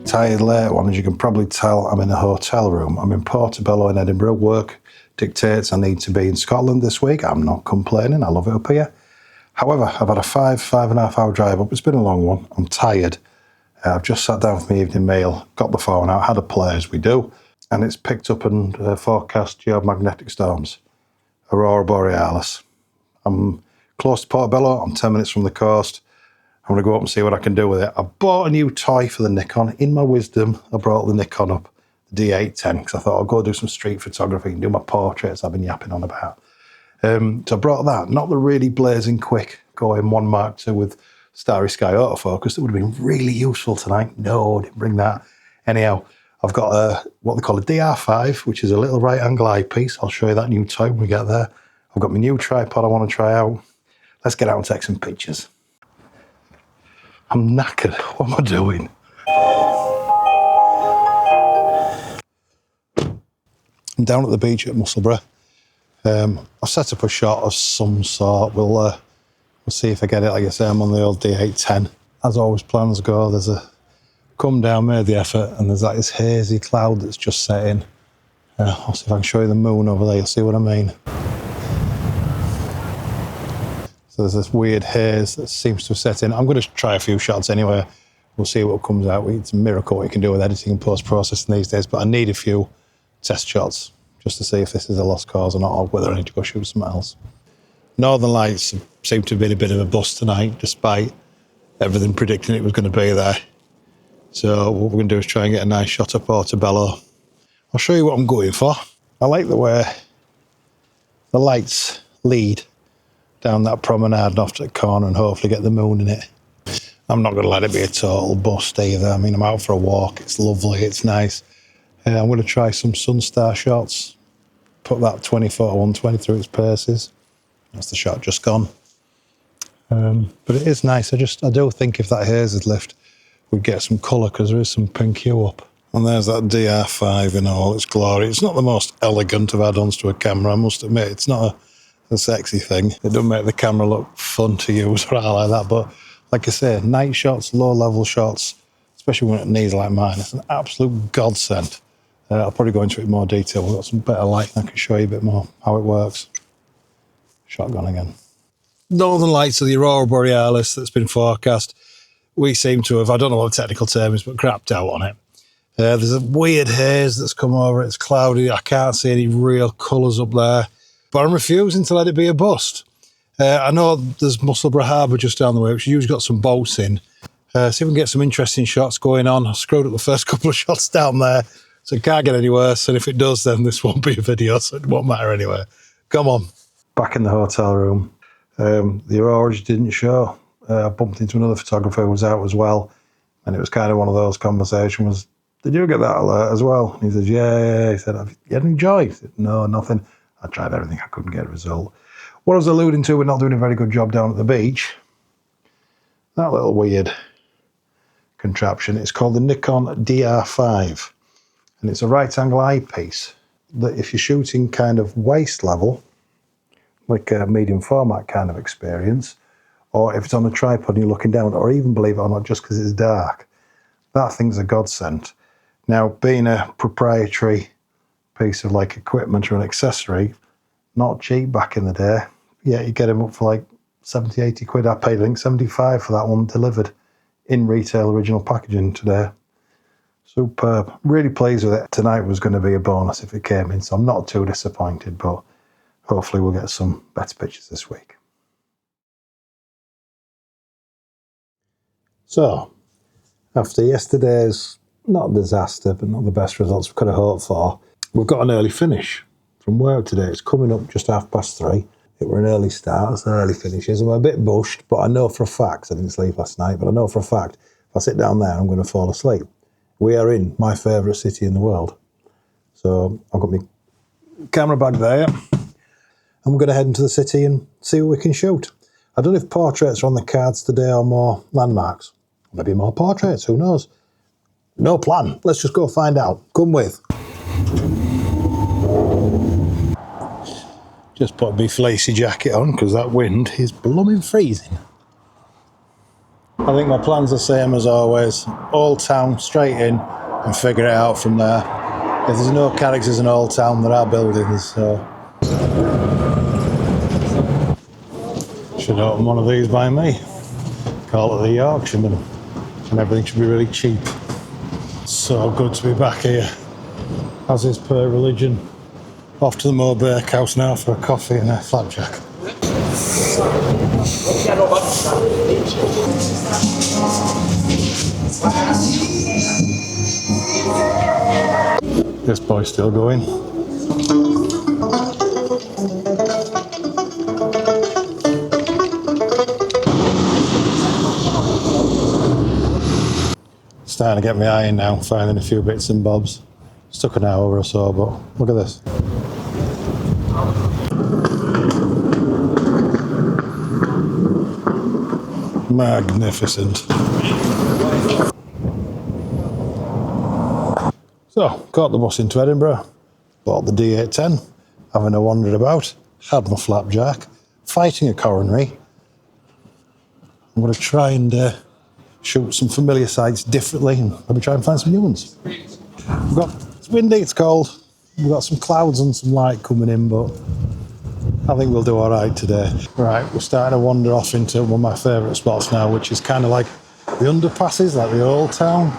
tired late one. As you can probably tell, I'm in a hotel room. I'm in Portobello in Edinburgh. Work dictates I need to be in Scotland this week. I'm not complaining. I love it up here. However, I've had a 5.5 hour drive up. It's been a long one. I'm tired. I've just sat down for my evening meal, got the phone out, had a play as we do, and it's picked up and forecast geomagnetic storms, Aurora Borealis. I'm close to Portobello. I'm 10 minutes from the coast. I'm going to go up and see what I can do with it. I bought a new toy for the Nikon. In my wisdom, I brought the Nikon up, the D810, because I thought I'll go do some street photography and do my portraits I've been yapping on about. So I brought that, not the really blazing quick going 1 Mark II with Starry Sky autofocus. That would have been really useful tonight. No, didn't bring that. Anyhow, I've got what they call a DR5, which is a little right angle eyepiece. I'll show you that new toy when we get there. I've got my new tripod I want to try out. Let's get out and take some pictures. I'm knackered. What am I doing? I'm down at the beach at Musselburgh. I've set up a shot of some sort. We'll see if I get it. Like I say, I'm on the old D810. As always, plans go. There's a come down, made the effort, and there's like this hazy cloud that's just setting. I'll see if I can show you the moon over there. You'll see what I mean. So there's this weird haze that seems to have set in. I'm going to try a few shots anyway. We'll see what comes out. It's a miracle what you can do with editing and post-processing these days, but I need a few test shots just to see if this is a lost cause or not, or whether I need to go shoot something else. Northern Lights seem to have been a bit of a bust tonight, despite everything predicting it was going to be there. So what we're going to do is try and get a nice shot of Portobello. I'll show you what I'm going for. I like the way the lights lead down that promenade and off to the corner and hopefully get the moon in it. I'm not going to let it be a total bust either. I mean, I'm out for a walk. It's lovely. It's nice. I'm going to try some Sunstar shots. Put that 20-foot 120 through its paces. That's the shot just gone. But it is nice. I do think if that haze had lifted, we'd get some colour because there is some pink hue up. And there's that DR5 in all its glory. It's not the most elegant of add-ons to a camera, I must admit. It's not a sexy thing. It doesn't make the camera look fun to use or anything like that. But like I say, night shots, low-level shots, especially when it needs like mine, it's an absolute godsend. I'll probably go into it in more detail. We've got some better light and I can show you a bit more how it works. Shotgun again. Northern Lights of the Aurora Borealis that's been forecast. We seem to have, I don't know what the technical term is, but crapped out on it. There's a weird haze that's come over. It's cloudy. I can't see any real colours up there. But I'm refusing to let it be a bust. I know there's Musselburgh Harbour just down the way, which usually got some boats in. See if we can get some interesting shots going on. I screwed up the first couple of shots down there, so it can't get any worse. And if it does, then this won't be a video, so it won't matter anyway. Come on. Back in the hotel room. The auroras didn't show. I bumped into another photographer who was out as well, and it was kind of one of those conversations. Did you get that alert as well? And he says, yeah. He said, have you had any joy? I said, no, nothing. I tried everything. I couldn't get a result. What I was alluding to, we're not doing a very good job down at the beach. That little weird contraption. It's called the Nikon DR5. And it's a right angle eyepiece that if you're shooting kind of waist level, like a medium format kind of experience, or if it's on a tripod and you're looking down, or even, believe it or not, just because it's dark, that thing's a godsend. Now, being a proprietary piece of like equipment or an accessory, not cheap back in the day. Yeah, you get them up for like 70, 80 quid. I paid, I think, 75 for that one delivered in retail original packaging today. Superb. Really pleased with it. Tonight was going to be a bonus if it came in, so I'm not too disappointed, but hopefully we'll get some better pictures this week. So, after yesterday's, not disaster, but not the best results we could have hoped for, we've got an early finish from work today. It's coming up just 3:30. It were an early start, so early finishes. I'm a bit bushed, but I know for a fact, I didn't sleep last night, but I know for a fact, if I sit down there, I'm going to fall asleep. We are in my favourite city in the world. So I've got my camera bag there, and we're going to head into the city and see what we can shoot. I don't know if portraits are on the cards today or more landmarks. Maybe more portraits, who knows? No plan. Let's just go find out. Come with. Just put my fleecy jacket on because that wind is blooming freezing. I think my plan's the same as always. Old Town, straight in, and figure it out from there. If there's no characters in Old Town, there are buildings, so... Should open one of these by me. Call it the Yorkshireman, and everything should be really cheap. So good to be back here, as is per religion. Off to the Mojo Bakehouse now for a coffee and a flapjack. This boy's still going. Starting to get my eye in now, finding a few bits and bobs. It's took an hour or so, but look at this. Magnificent. So, caught the bus into Edinburgh, bought the D810, having a wander about, had my flapjack, fighting a coronary. I'm going to try and shoot some familiar sights differently and maybe try and find some new ones. It's windy, it's cold, we've got some clouds and some light coming in, but I think we'll do all right today. Right, we're starting to wander off into one of my favourite spots now, which is kind of like the underpasses, like the Old Town.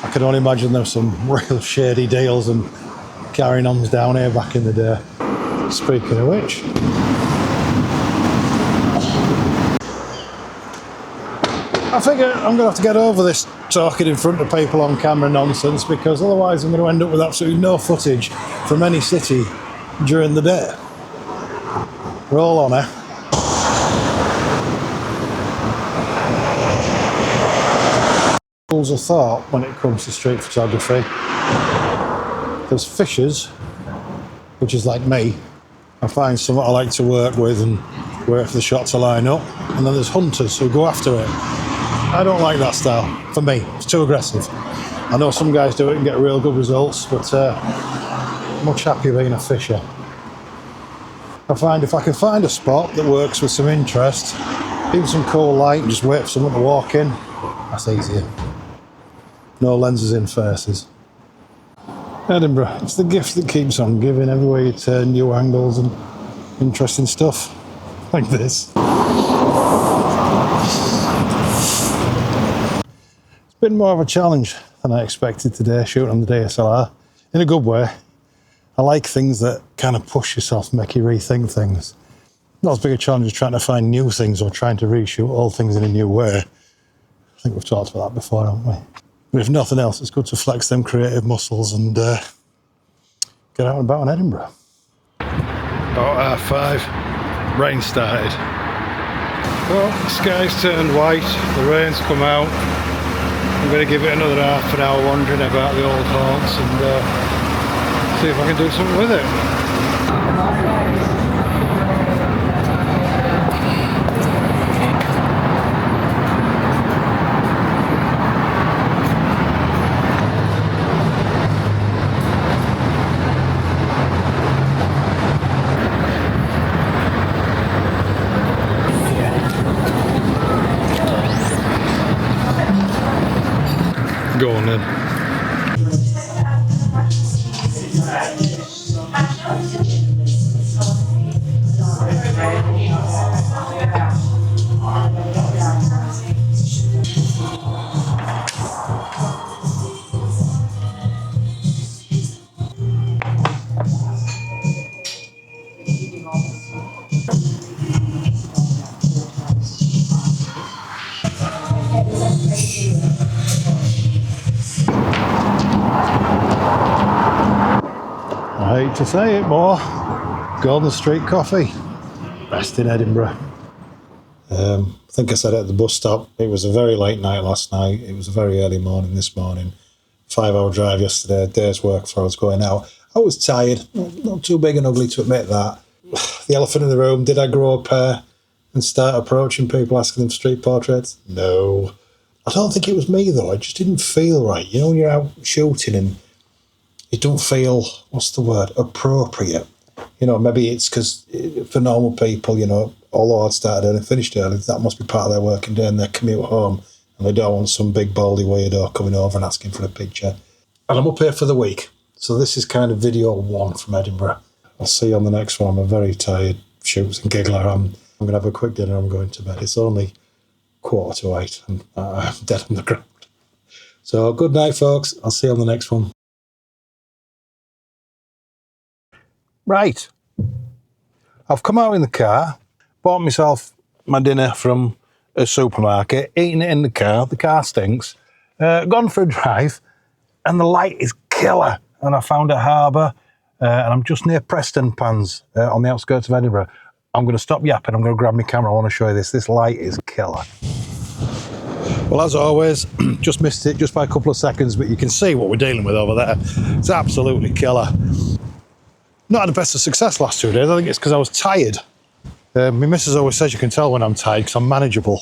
I can only imagine there's some real shady deals and carrying-ons down here back in the day. Speaking of which, I figure I'm going to have to get over this talking in front of people on camera nonsense, because otherwise I'm going to end up with absolutely no footage from any city during the day. Roll on, eh? Schools of thought when it comes to street photography. There's fishers, which is like me. I find someone I like to work with and wait for the shot to line up. And then there's hunters who go after it. I don't like that style. For me, it's too aggressive. I know some guys do it and get real good results, but much happier being a fisher. I find if I can find a spot that works with some interest, even some cool light, and just wait for someone to walk in, that's easier. No lenses in faces. Edinburgh, it's the gift that keeps on giving. Everywhere you turn, new angles and interesting stuff like this. It's been more of a challenge than I expected today, shooting on the DSLR, in a good way. I like things that kind of push yourself, make you rethink things. Not as big a challenge as trying to find new things or trying to reshoot all things in a new way. I think we've talked about that before, haven't we? But if nothing else, it's good to flex them creative muscles and get out and about in Edinburgh. About 5:30, rain started. Well, the sky's turned white, the rain's come out. I'm going to give it another half an hour wandering about the old haunts and see if I can do something with it. Go on then. I hate to say it more, Golden Street coffee, best in Edinburgh. I think I said it at the bus stop, it was a very late night last night, it was a very early morning this morning, 5-hour drive yesterday, a day's work before I was going out. I was tired, not too big and ugly to admit that. The elephant in the room, did I grow a pair and start approaching people asking them street portraits? No. I don't think it was me though, it just didn't feel right. You know when you're out shooting and it don't feel, what's the word, appropriate. You know, maybe it's because for normal people, you know, although I'd started early and finished early, that must be part of their working day and their commute home. And they don't want some big baldy weirdo coming over and asking for a picture. And I'm up here for the week. So this is kind of video 1 from Edinburgh. I'll see you on the next one. I'm a very tired shoots and giggler. I'm going to have a quick dinner. I'm going to bed. It's only 7:45 and I'm dead on the ground. So good night, folks. I'll see you on the next one. Right. I've come out in the car, bought myself my dinner from a supermarket, eating it in the car stinks, gone for a drive, and the light is killer. And I found a harbour, and I'm just near Preston Pans on the outskirts of Edinburgh. I'm going to stop yapping, I'm going to grab my camera, I want to show you this. This light is killer. Well, as always, just missed it just by a couple of seconds, but you can see what we're dealing with over there. It's absolutely killer. Not had the best of success last 2 days. I think it's because I was tired. My missus always says you can tell when I'm tired because I'm manageable.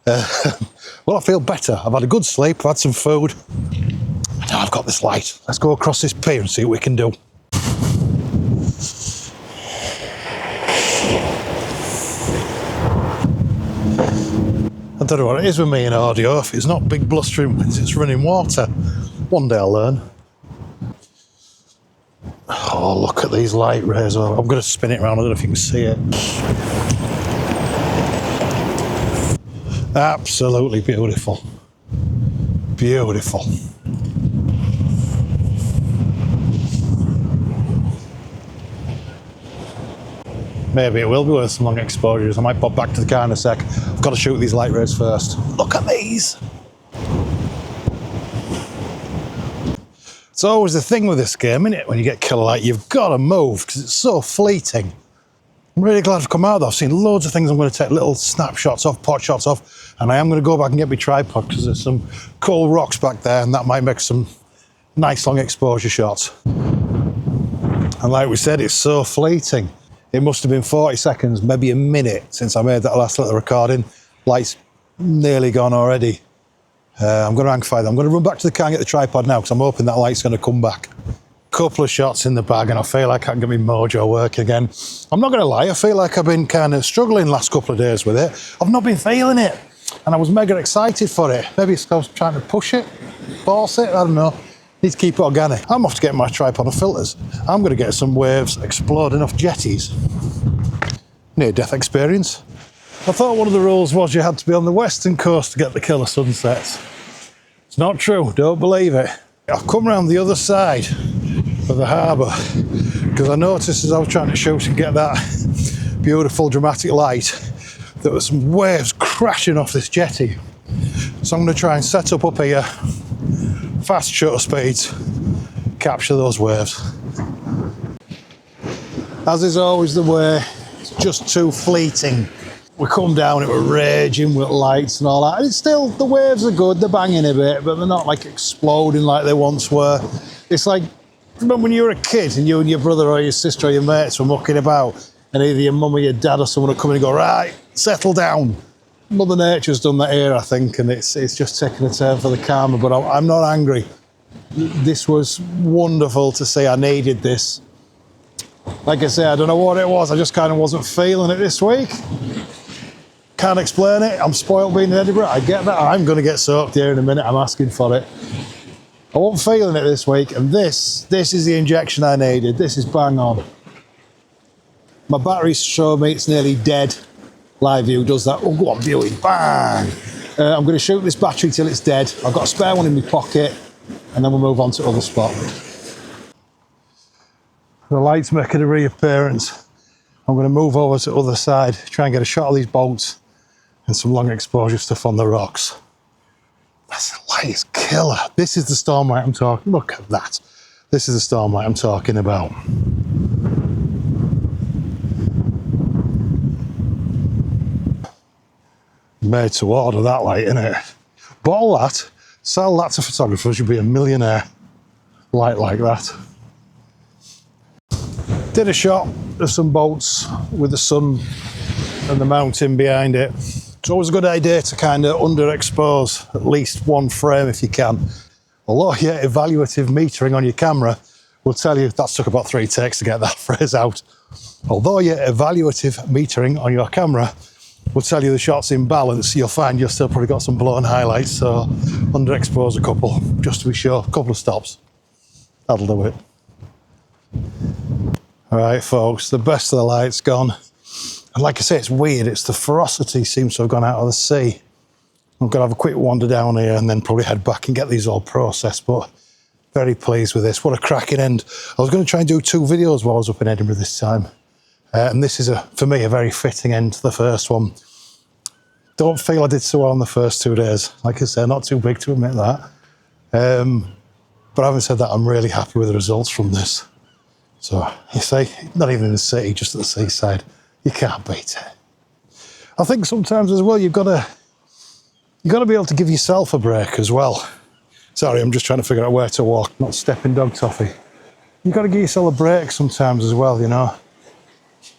Well, I feel better. I've had a good sleep, I've had some food. Now I've got this light. Let's go across this pier and see what we can do. I don't know what it is with me in audio. If it's not big blustering winds, it's running water. One day I'll learn. Oh, look at these light rays. I'm going to spin it around. I don't know if you can see it. Absolutely beautiful. Beautiful. Maybe it will be worth some long exposures. I might pop back to the car in a sec. I've got to shoot these light rays first. Look at these. It's always the thing with this game, isn't it? When you get killer light, you've got to move because it's so fleeting. I'm really glad I've come out though. I've seen loads of things I'm going to take little snapshots off, pot shots off, and I am going to go back and get my tripod because there's some cool rocks back there and that might make some nice long exposure shots. And like we said, it's so fleeting. It must have been 40 seconds, maybe a minute since I made that last little recording. Light's nearly gone already. I'm going to hang fire. I'm going to run back to the car and get the tripod now because I'm hoping that light's going to come back. Couple of shots in the bag and I feel like I can get my mojo working again. I'm not going to lie, I feel like I've been kind of struggling the last couple of days with it. I've not been feeling it and I was mega excited for it. Maybe it's because I was trying to push it, force it, I don't know. Need to keep it organic. I'm off to get my tripod and filters. I'm going to get some waves exploding off jetties. Near-death experience. I thought one of the rules was you had to be on the western coast to get the killer sunsets. It's not true, don't believe it. I've come round the other side of the harbour because I noticed as I was trying to shoot and get that beautiful dramatic light there were some waves crashing off this jetty. So I'm going to try and set up here, fast shutter speeds, capture those waves. As is always the way, it's just too fleeting. We come down, it were raging with lights and all that. And it's still, the waves are good, they're banging a bit, but they're not like exploding like they once were. It's like, remember when you were a kid and you and your brother or your sister or your mates were mucking about and either your mum or your dad or someone would come in and go, right, settle down. Mother Nature's done that here, I think, and it's just taking a turn for the calmer, but I'm not angry. This was wonderful to see. I needed this. Like I say, I don't know what it was, I just kind of wasn't feeling it this week. Can't explain it. I'm spoiled being in Edinburgh. I get that. I'm going to get soaked here in a minute. I'm asking for it. I wasn't feeling it this week, and this is the injection I needed. This is bang on. My batteries show me it's nearly dead. Live view does that. Oh, go on, beauty. Bang! I'm going to shoot this battery till it's dead. I've got a spare one in my pocket, and then we'll move on to other spot. The light's making a reappearance. I'm going to move over to the other side, try and get a shot of these boats and some long exposure stuff on the rocks. That's the light is killer. This is the storm light I'm talking. Look at that. This is the storm light I'm talking about. Made to order that light, innit? Bottle that, sell that to photographers, you'll be a millionaire. Light like that. Did a shot of some boats with the sun and the mountain behind it. It's always a good idea to kind of underexpose at least one frame if you can. Although, yeah, evaluative metering on your camera will tell you that took about 3 takes to get that phrase out. Although your evaluative metering on your camera will tell you the shot's in balance, you'll find you've still probably got some blown highlights, so underexpose a couple, just to be sure. A couple of stops. That'll do it. All right, folks, the best of the light's gone. And like I say, it's weird. It's the ferocity seems to have gone out of the sea. I'm going to have a quick wander down here and then probably head back and get these all processed, but very pleased with this. What a cracking end. I was going to try and do 2 videos while I was up in Edinburgh this time. And this is, for me, a very fitting end to the first one. Don't feel I did so well on the first 2 days. Like I said, not too big to admit that. But having said that, I'm really happy with the results from this. So, you see, not even in the city, just at the seaside. You can't beat it. I think sometimes as well, you've got to be able to give yourself a break as well. Sorry, I'm just trying to figure out where to walk, not stepping dog toffee. You've got to give yourself a break sometimes as well, you know.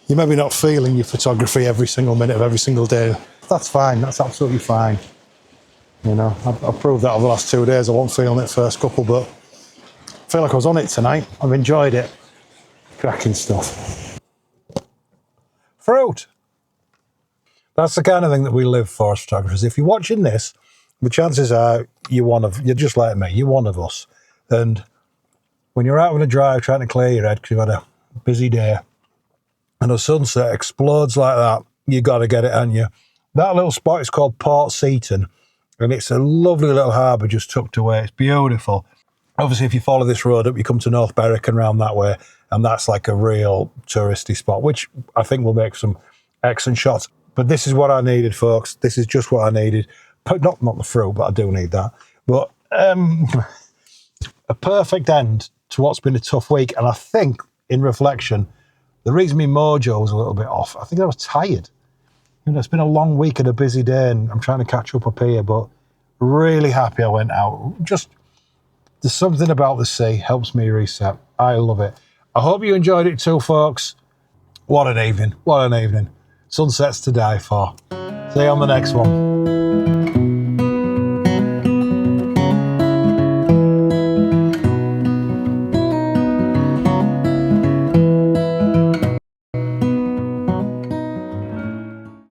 You're maybe not feeling your photography every single minute of every single day. That's fine, that's absolutely fine. You know, I've proved that over the last 2 days. I wasn't feeling it first couple, but I feel like I was on it tonight. I've enjoyed it. Cracking stuff. Fruit. That's the kind of thing that we live for as photographers. If you're watching this, the chances are you're just like me, you're one of us. And when you're out on a drive trying to clear your head because you've had a busy day and a sunset explodes like that, you got to get it, haven't you? That little spot is called Port Seaton, and it's a lovely little harbour just tucked away. It's beautiful. Obviously, if you follow this road up, you come to North Berwick and round that way, and that's like a real touristy spot, which I think will make some excellent shots. But this is what I needed, folks. This is just what I needed. Not the fruit, but I do need that. But a perfect end to what's been a tough week. And I think, in reflection, the reason my mojo was a little bit off, I think I was tired. You know, it's been a long week and a busy day, and I'm trying to catch up here, but really happy I went out. Just, there's something about the sea, helps me reset. I love it. I hope you enjoyed it too, folks. What an evening. What an evening. Sunsets to die for. See you on the next one.